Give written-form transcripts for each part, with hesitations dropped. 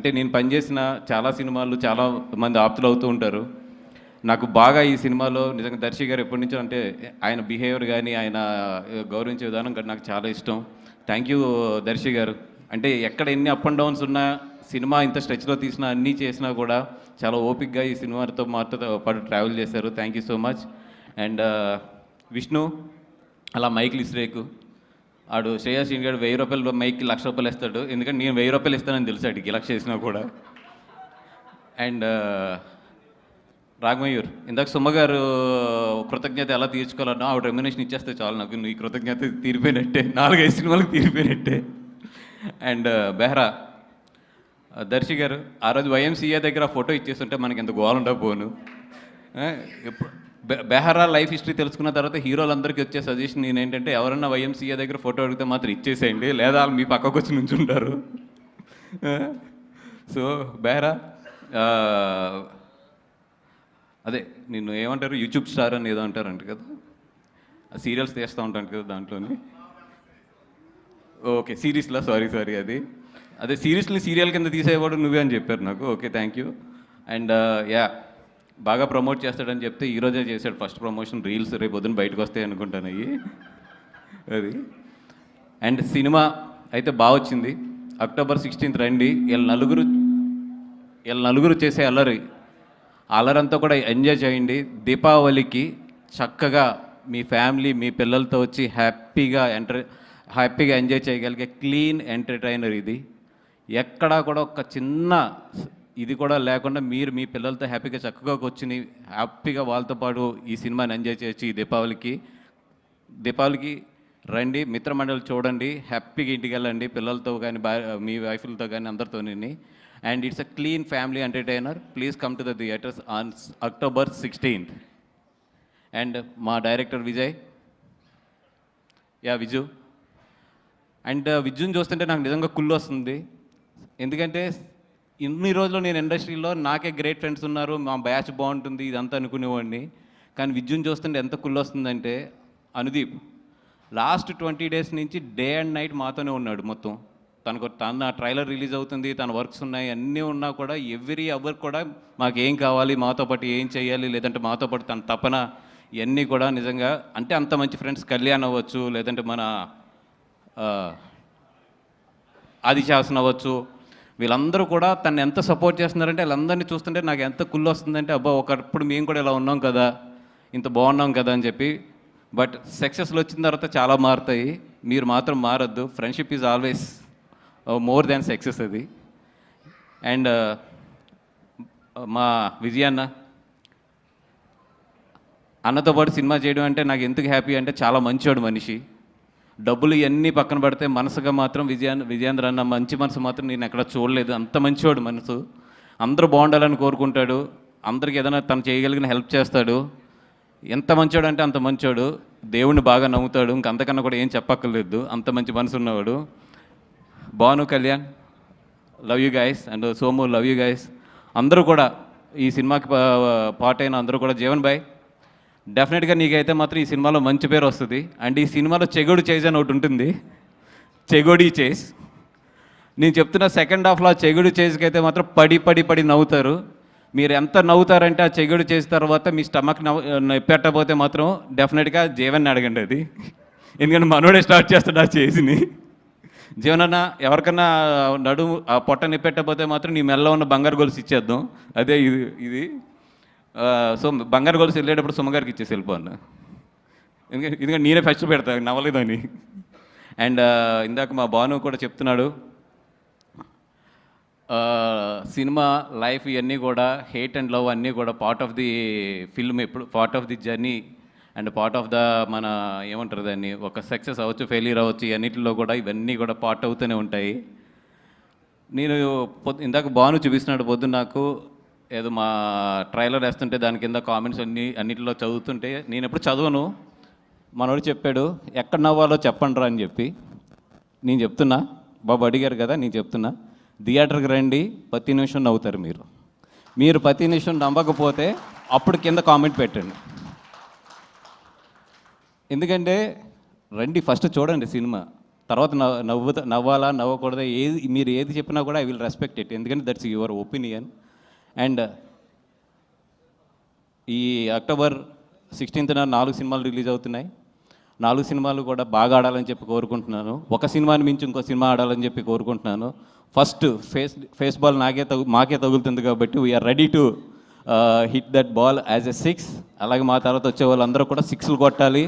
అంటే నేను పనిచేసిన చాలా సినిమాలు చాలా మంది ఆప్తులు అవుతూ ఉంటారు. నాకు బాగా ఈ సినిమాలో నిజంగా దర్శి గారు ఎప్పటి నుంచో అంటే ఆయన బిహేవియర్ కానీ ఆయన గౌరవించే విధానం కానీ నాకు చాలా ఇష్టం. థ్యాంక్ యూ దర్శి గారు. అంటే ఎక్కడ ఎన్ని అప్ అండ్ డౌన్స్ ఉన్నా సినిమా ఇంత స్ట్రెచ్లో తీసినా అన్నీ చేసినా కూడా చాలా ఓపిక్గా ఈ సినిమాతో మాతో పాటు ట్రావెల్ చేశారు. Thank you so much. And Vishnu అలా మైక్లు ఇస్రేకు ఆడు శ్రేయస్ గారు ₹1000 మైక్కి ₹1,00,000 ఇస్తాడు. ఎందుకంటే నేను ₹1000 ఇస్తానని తెలుసు అడిగి లక్ష చేసినా కూడా. అండ్ రాఘమయూర్ ఇందాక సుమ గారు కృతజ్ఞత ఎలా తీర్చుకోవాలన్నా ఆవిడ రెమ్యునేషన్ ఇచ్చేస్తే చాలు నాకు, నీ కృతజ్ఞత తీరిపోయినట్టే, 4-5 సినిమాలకు తీరిపోయినట్టే. అండ్ బెహ్రా దర్శి గారు ఆ రోజు YMCA దగ్గర ఫోటో ఇచ్చేస్తుంటే మనకి ఎంత గోవాలంటా పోను. ఎప్పుడు బెహరా లైఫ్ హిస్టరీ తెలుసుకున్న తర్వాత హీరోలందరికీ వచ్చే సజెషన్ నేనేంటంటే ఎవరన్నా YMCA దగ్గర ఫోటో అడిగితే మాత్రం ఇచ్చేసేయండి, లేదా మీ పక్కకు వచ్చి నుంచుంటారు. సో బెహరా అదే నిన్ను ఏమంటారు యూట్యూబ్ స్టార్ అని ఏదో అంటారంట కదా, సీరియల్స్ తీస్తూ ఉంటాను కదా దాంట్లోని. ఓకే సిరీస్లో సారీ అది అదే సిరీస్ని సీరియల్ కింద తీసేవాడు నువ్వే అని చెప్పారు నాకు. Okay thank you. And yeah బాగా ప్రమోట్ చేస్తాడని చెప్తే ఈరోజే చేశాడు ఫస్ట్ ప్రమోషన్, రీల్స్ రేపు పొద్దున బయటకు వస్తాయి అనుకుంటాను అవి అది. అండ్ సినిమా అయితే బాగా వచ్చింది. October 16th రండి. వీళ్ళ నలుగురు చేసే అల్లరంతా కూడా ఎంజాయ్ చేయండి. దీపావళికి చక్కగా మీ ఫ్యామిలీ మీ పిల్లలతో వచ్చి హ్యాపీగా ఎంజాయ్ చేయగలిగే క్లీన్ ఎంటర్టైనర్ ఇది. ఎక్కడా కూడా ఒక చిన్న ఇది కూడా లేకుండా మీరు మీ పిల్లలతో హ్యాపీగా చక్కగా కూర్చుని హ్యాపీగా వాళ్ళతో పాటు ఈ సినిమాని ఎంజాయ్ చేయొచ్చు. ఈ దీపావళికి రండి, మిత్రమండలి చూడండి, హ్యాపీగా ఇంటికి వెళ్ళండి పిల్లలతో కానీ మీ వైఫ్లతో కానీ అందరితోని. And it's a clean family entertainer. Please come to the theatres on October 16th. And మా డైరెక్టర్ విజయ్, విజు. అండ్ విజుని చూస్తుంటే నాకు నిజంగా కుళ్ళు వస్తుంది. ఎందుకంటే ఇన్ని రోజులు నేను ఇండస్ట్రీలో నాకే గ్రేట్ ఫ్రెండ్స్ ఉన్నారు, మా బ్యాచ్ బాగుంటుంది ఇదంతా అనుకునేవాడిని. కానీ విజుని చూస్తుంటే ఎంత కుళ్ళు వస్తుందంటే, అనుదీప్ లాస్ట్ 20 days నుంచి డే అండ్ నైట్ మాతోనే ఉన్నాడు. మొత్తం తన ట్రైలర్ రిలీజ్ అవుతుంది, తన వర్క్స్ ఉన్నాయి, అన్నీ ఉన్నా కూడా ఎవ్రీ అవర్ కూడా మాకేం కావాలి, మాతో పాటు ఏం చేయాలి, లేదంటే మాతో పాటు తన తపన ఇవన్నీ కూడా నిజంగా అంటే అంత మంచి ఫ్రెండ్స్. కళ్యాణ్ అవ్వచ్చు, లేదంటే మన ఆదిశాసన్ అవ్వచ్చు, వీళ్ళందరూ కూడా తను ఎంత సపోర్ట్ చేస్తున్నారంటే వీళ్ళందరినీ చూస్తుంటే నాకు ఎంత కుళ్ళు వస్తుందంటే, అబ్బా ఒకప్పుడు మేము కూడా ఇలా ఉన్నాం కదా, ఇంత బాగున్నాం కదా అని చెప్పి. బట్ సక్సెస్లు వచ్చిన తర్వాత చాలా మారుతాయి, మీరు మాత్రం మారద్దు. Friendship is always more than success అది. అండ్ మా విజయన్న అన్నతో పాటు సినిమా చేయడం అంటే నాకు ఎందుకు హ్యాపీ అంటే, చాలా మంచివాడు మనిషి. డబ్బులు ఇవన్నీ పక్కన పెడితే మనసుగా మాత్రం విజయేంద్ర అన్న మంచి మనసు మాత్రం నేను ఎక్కడ చూడలేదు. అంత మంచివాడు మనసు, అందరూ బాగుండాలని కోరుకుంటాడు, అందరికి ఏదైనా తను చేయగలిగిన హెల్ప్ చేస్తాడు. ఎంత మంచోడు అంటే అంత మంచోడు, దేవుణ్ణి బాగా నమ్ముతాడు, ఇంకంతకన్నా కూడా ఏం చెప్పక్కర్లేదు, అంత మంచి మనసు ఉన్నవాడు. Bhanu, Kalyan, love you guys. And Somu, love you guys. అందరూ కూడా ఈ సినిమాకి పార్ట్ అయిన అందరూ కూడా, జీవన్ బాయ్ డెఫినెట్గా నీకైతే మాత్రం ఈ సినిమాలో మంచి పేరు వస్తుంది. అండ్ ఈ సినిమాలో చెగోడి చేజ్ అని ఒకటి ఉంటుంది, చెగోడి చేజ్. నేను చెప్తున్న సెకండ్ హాఫ్లో ఆ చెగోడి చేజ్కి అయితే మాత్రం పడి నవ్వుతారు. మీరు ఎంత నవ్వుతారంటే ఆ చెగోడి చేసిన తర్వాత మీ స్టమక్ పెట్టకపోతే మాత్రం డెఫినెట్గా జీవన్ని అడగండి అది, ఎందుకంటే మనోడే స్టార్ట్ చేస్తాడు ఆ చేజ్ని. జీవనన్న ఎవరికన్నా నడుము ఆ పొట్ట నిప్పెట్టకపోతే మాత్రం నీ మెల్ల ఉన్న బంగారు గొలుసు ఇచ్చేద్దాం, అదే ఇది. సో బంగారు గొలుసు వెళ్ళేటప్పుడు సుమ్మగారికి ఇచ్చేసి వెళ్ళిపోను, ఎందుకంటే నేనే ఫస్ట్ పెడతాను నవ్వలేదని. అండ్ ఇందాక మా భాను కూడా చెప్తున్నాడు, సినిమా లైఫ్ ఇవన్నీ కూడా హేట్ అండ్ లవ్ అన్నీ కూడా పార్ట్ ఆఫ్ ది ఫిల్మ్, ఎప్పుడు part of the journey and part of the మన ఏమంటారు దాన్ని, ఒక సక్సెస్ అవ్వచ్చు, ఫెయిల్యూర్ అవ్వచ్చు, అన్నింటిలో కూడా ఇవన్నీ కూడా పార్ట్ అవుతూనే ఉంటాయి. నేను ఇందాక భాను చూపిస్తున్నాడు పొద్దున్న నాకు, ఏదో మా ట్రైలర్ వేస్తుంటే దాని కింద కామెంట్స్ అన్నింటిలో చదువుతుంటే, నేను ఎప్పుడు చదవను, మనోడు చెప్పాడు ఎక్కడ నవ్వాలో చెప్పండి రా అని చెప్పి. నేను చెప్తున్నా, బాబు అడిగారు కదా, నేను చెప్తున్నా, థియేటర్కి రండి, ప్రతి నిమిషం నవ్వుతారు మీరు ప్రతి నిమిషం నవ్వకపోతే అప్పుడు కింద కామెంట్ పెట్టండి. ఎందుకంటే రండి ఫస్ట్ చూడండి సినిమా, తర్వాత నవ్వాలా నవ్వకూడదా ఏది మీరు ఏది చెప్పినా కూడా ఐ విల్ రెస్పెక్ట్ ఇట్, ఎందుకంటే దట్స్ యువర్ ఒపీనియన్. అండ్ ఈ అక్టోబర్ 16న 4 సినిమాలు రిలీజ్ అవుతున్నాయి. 4 సినిమాలు కూడా బాగా ఆడాలని చెప్పి కోరుకుంటున్నాను. ఒక సినిమాని మించి ఇంకో సినిమా ఆడాలని చెప్పి కోరుకుంటున్నాను. ఫస్ట్ ఫేస్ బాల్ మాకే తగులుతుంది కాబట్టి we are ready to hit that ball as a 6. అలాగే మా తర్వాత వచ్చే వాళ్ళందరూ కూడా 6లు కొట్టాలి,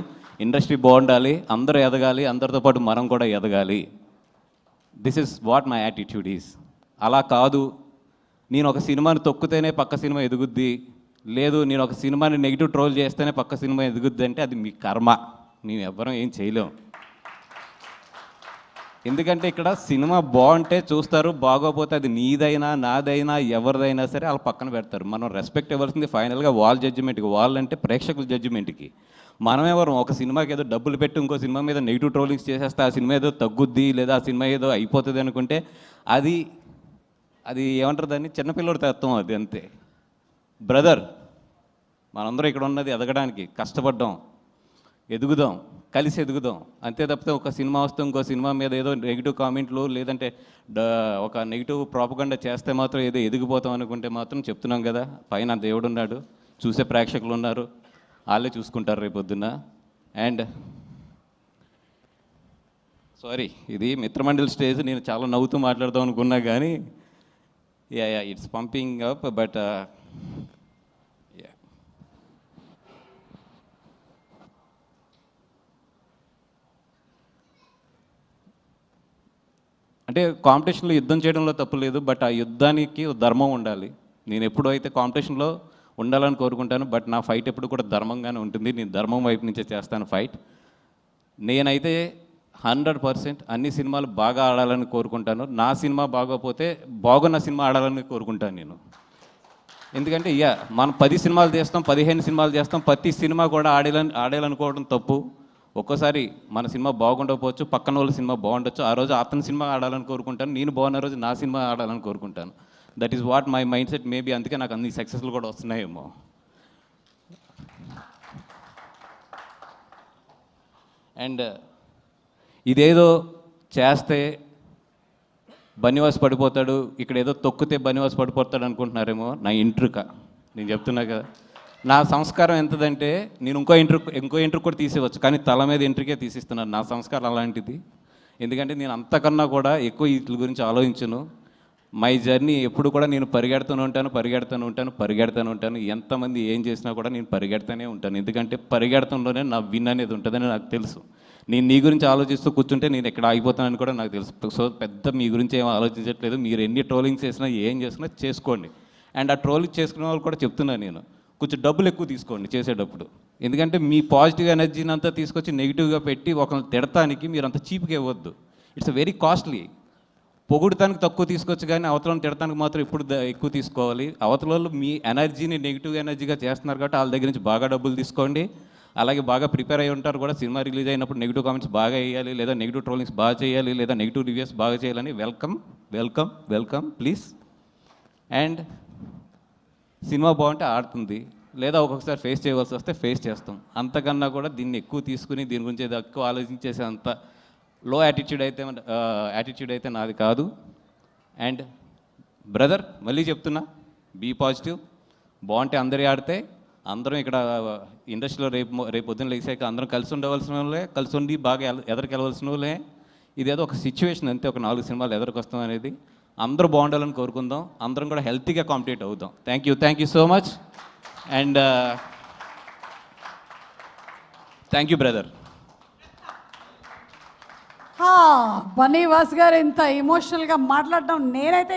ఇండస్ట్రీ బాగుండాలి, అందరూ ఎదగాలి, అందరితో పాటు మనం కూడా ఎదగాలి. This is what my attitude is. అలా కాదు నేను ఒక సినిమాని తొక్కితేనే పక్క సినిమా ఎదుగుద్ది, లేదు నేను ఒక సినిమాని నెగిటివ్ ట్రోల్ చేస్తేనే పక్క సినిమా ఎదుగుద్ది అంటే అది మీ కర్మ, మేము ఎవ్వరం ఏం చేయలేం. ఎందుకంటే ఇక్కడ సినిమా బాగుంటే చూస్తారు, బాగోపోతే అది నీదైనా నాదైనా ఎవరిదైనా సరే వాళ్ళు పక్కన పెడతారు. మనం రెస్పెక్ట్ ఇవ్వాల్సింది ఫైనల్గా వాళ్ళ జడ్జిమెంట్కి, వాళ్ళంటే ప్రేక్షకుల జడ్జిమెంట్కి. మనం ఎవరు ఒక సినిమాకి ఏదో డబ్బులు పెట్టి ఇంకో సినిమా మీద నెగిటివ్ ట్రోలింగ్స్ చేసేస్తే ఆ సినిమా ఏదో తగ్గుద్ది లేదా ఆ సినిమా ఏదో అయిపోతుంది అనుకుంటే అది ఏమంటారు దాన్ని, చిన్నపిల్లడి తత్వం అది, అంతే. బ్రదర్, మనందరం ఇక్కడ ఉన్నది ఎదగడానికి, కష్టపడ్డాం, ఎదుగుదాం, కలిసి ఎదుగుదాం, అంతే తప్పితే ఒక సినిమా వస్తే ఇంకో సినిమా మీద ఏదో నెగిటివ్ కామెంట్లు లేదంటే ఒక నెగిటివ్ ప్రాపగండా చేస్తే మాత్రం ఏదో ఎదిగిపోతాం అనుకుంటే మాత్రం చెప్తున్నాం కదా, పైన దేవుడు ఉన్నాడు, చూసే ప్రేక్షకులు ఉన్నారు, వాళ్ళే చూసుకుంటారు రేపొద్దున్న. అండ్ సారీ, ఇది మిత్రమండలి స్టేజ్, నేను చాలా నవ్వుతూ మాట్లాడదాం అనుకున్నా కానీ ఇట్స్ పంపింగ్ అప్, బట్ అంటే కాంపిటీషన్లో యుద్ధం చేయడంలో తప్పు లేదు, బట్ ఆ యుద్ధానికి ధర్మం ఉండాలి. నేను ఎప్పుడు అయితే కాంపిటీషన్లో ఉండాలని కోరుకుంటాను, బట్ నా ఫైట్ ఎప్పుడు కూడా ధర్మంగానే ఉంటుంది. నేను ధర్మం వైపు నుంచే చేస్తాను ఫైట్. నేనైతే 100% అన్ని సినిమాలు బాగా ఆడాలని కోరుకుంటాను. నా సినిమా బాగోపోతే బాగున్న సినిమా ఆడాలని కోరుకుంటాను నేను. ఎందుకంటే మనం 10 సినిమాలు చేస్తాం, 15 సినిమాలు చేస్తాం, ప్రతి సినిమా కూడా ఆడాలనుకోవడం తప్పు. ఒక్కోసారి మన సినిమా బాగుండకపోవచ్చు, పక్కన వాళ్ళ సినిమా బాగుండొచ్చు, ఆ రోజు అతని సినిమా ఆడాలని కోరుకుంటాను, నేను బాగున్న రోజు నా సినిమా ఆడాలని కోరుకుంటాను. That is what my mind set maybe, అందుకే నాకు అన్ని సక్సెస్లు కూడా వస్తున్నాయేమో. అండ్ ఇదేదో చేస్తే బనివాస్ పడిపోతాడు, ఇక్కడ ఏదో తొక్కితే బనివాస్ పడిపోతాడు అనుకుంటున్నారేమో. నా ఇంట్రుక, నేను చెప్తున్నా కదా, నా సంస్కారం ఎంతదంటే నేను ఇంకో ఇంట్రుక్ కూడా తీసేవచ్చు, కానీ తల మీద ఇంట్రుకే తీసిస్తున్నాను. నా సంస్కారం అలాంటిది. ఎందుకంటే నేను అంతకన్నా కూడా ఎక్కువ వీటి గురించి ఆలోచించను. మై జర్నీ ఎప్పుడు కూడా నేను పరిగెడుతూనే ఉంటాను. ఎంతమంది ఏం చేసినా కూడా నేను పరిగెడుతూనే ఉంటాను. ఎందుకంటే పరిగెడతంలోనే నా విన్ అనేది ఉంటుందని నాకు తెలుసు. నేను నీ గురించి ఆలోచిస్తూ కూర్చుంటే నేను ఎక్కడ ఆగిపోతానని కూడా నాకు తెలుసు. సో పెద్ద మీ గురించి ఏం ఆలోచించట్లేదు. మీరు ఎన్ని ట్రోలింగ్స్ చేసినా ఏం చేసినా చేసుకోండి. అండ్ ఆ ట్రోలింగ్ చేసుకునే వాళ్ళు కూడా చెప్తున్నాను నేను, కొంచెం డబ్బులు ఎక్కువ తీసుకోండి చేసేటప్పుడు. ఎందుకంటే మీ పాజిటివ్ ఎనర్జీని అంతా తీసుకొచ్చి నెగిటివ్గా పెట్టి ఒకరిని తిడటానికి మీరు అంత చీప్గా ఇవ్వద్దు. It's very costly. పొగుడటానికి తక్కువ తీసుకోవచ్చు, కానీ అవతలను తిడటానికి మాత్రం ఎప్పుడు ఎక్కువ తీసుకోవాలి. అవతల వాళ్ళు మీ ఎనర్జీని నెగిటివ్ ఎనర్జీగా చేస్తున్నారు కాబట్టి వాళ్ళ దగ్గర నుంచి బాగా డబ్బులు తీసుకోండి. అలాగే బాగా ప్రిపేర్ అయి ఉంటారు కూడా, సినిమా రిలీజ్ అయినప్పుడు నెగిటివ్ కామెంట్స్ బాగా వేయాలి, లేదా నెగిటివ్ ట్రోలింగ్స్ బాగా చేయాలి, లేదా నెగిటివ్ రివ్యూస్ బాగా చేయాలని వెల్కమ్ ప్లీజ్. అండ్ సినిమా బాగుంటే ఆడుతుంది, లేదా ఒక్కొక్కసారి ఫేస్ చేయవలసి వస్తే ఫేస్ చేస్తాం. అంతకన్నా కూడా దీన్ని ఎక్కువ తీసుకుని దీని గురించి ఏదో ఎక్కువ ఆలోచించేసే అంత లో యాటిట్యూడ్ అయితే నాది కాదు. అండ్ బ్రదర్, మళ్ళీ చెప్తున్నా, బీ పాజిటివ్. బాగుంటే అందరి ఆడితే అందరం ఇక్కడ ఇండస్ట్రీలో రేపు పొద్దున్న లేచాక అందరం కలిసి ఉండవలసిన వాళ్ళే, కలిసి ఉండి బాగా ఎదరికెళ్ళవలసిన వాళ్ళే. ఇదేదో ఒక సిచ్యువేషన్ అంతే, ఒక 4 సినిమాలు ఎదరికొస్తాం అనేది. అందరూ బాగుండాలని కోరుకుందాం, అందరం కూడా హెల్తీగా కాంపిటేట్ అవుదాం. Thank you so much. And thank you brother. Bunny Vas గారు ఇంత ఎమోషనల్గా మాట్లాడడం నేనైతే